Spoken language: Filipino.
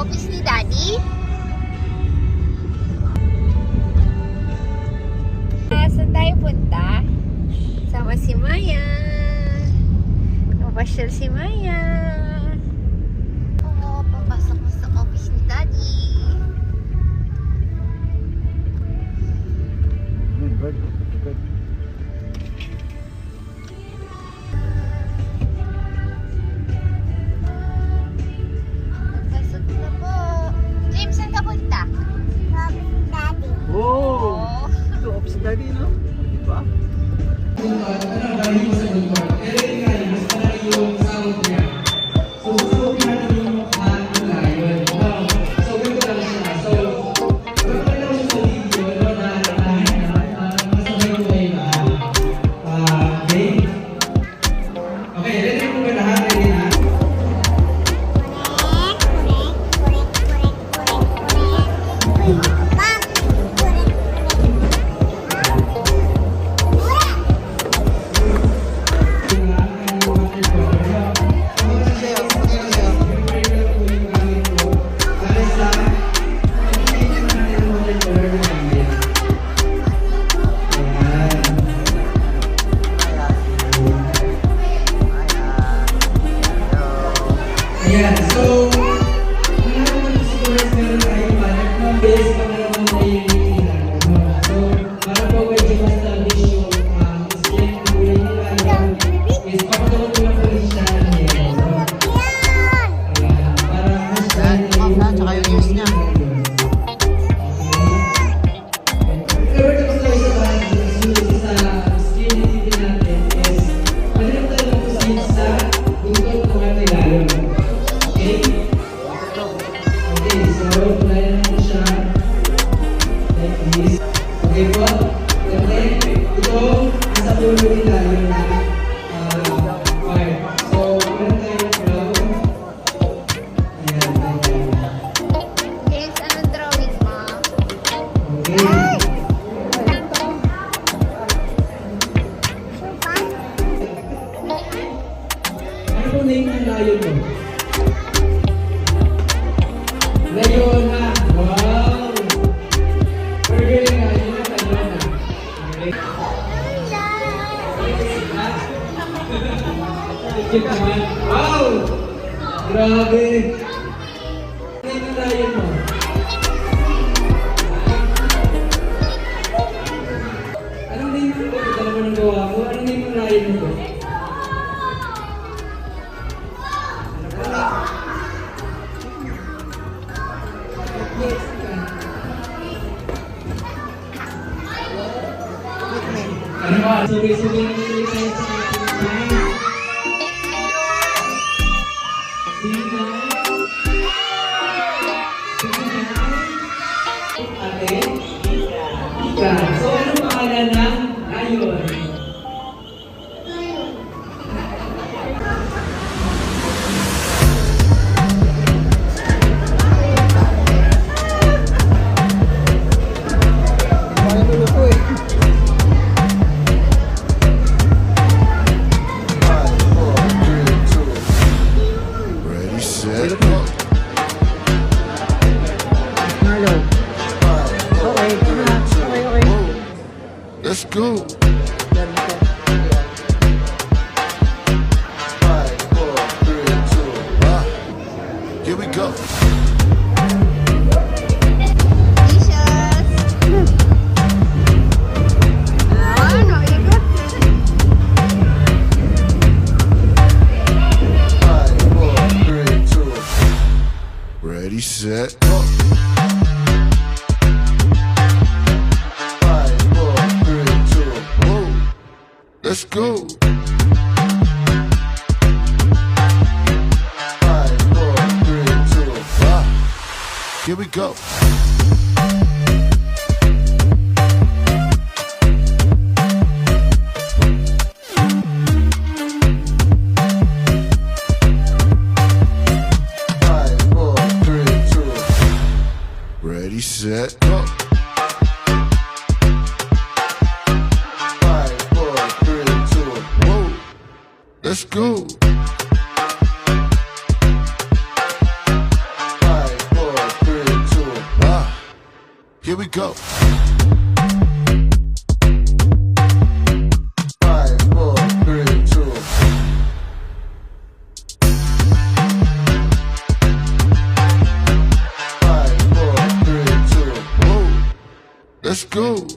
office ni Daddy? Saan tayo punta? Sama si Maya. Papasyal si Maya. Oo, papasok mo sa office ni Daddy. Good. Papasok na po. James, saan ka punta? Daddy. Oh! Ito, office daddy, no? Di ba? Ayan, so wala naman siguro meron tayong panak na base pa na naman tayo yung ginagawa. So, para po medyo ma-establish yung skin kulay nila is papatawag ko lang po rin siya ng yellow. Ayan, para mas Tsaka yung ears niya. Pero ito gusto ko sa skin nititi natin is malilang tayo lang po sa bungkol ng ating lalong. Okay? Okay, so play natin siya like this. Okay po? And then, ito, nasa dulo nila yung part. So, meron tayong brown. Ayan, ayan. James, anong drawing mo? Okay. Ano po name ng layon mo? Layona! Wow! Magaling nga, yun ang Layona. Legit naman. Wow! Grabe! Ano name ng layon mo? Anong name mo? Dala mo ng gawa mo? Anong name ng layon mo? Ano ba? Sabay-sabay na nila tayo sa ating time. Sinay. Ate. Ika. So, anong pangalan ng layon? Ready, set, go. Hello. Okay. Let's go. Here we go. Dishes. Ano, ikot. Ready, set, go. Whoa. Let's go. Here we go. Ready, set, go. 5, 4, 3, 2. Whoa. Let's go. 5, 4, Here we go. 5, 4, 3, 2. Let's go.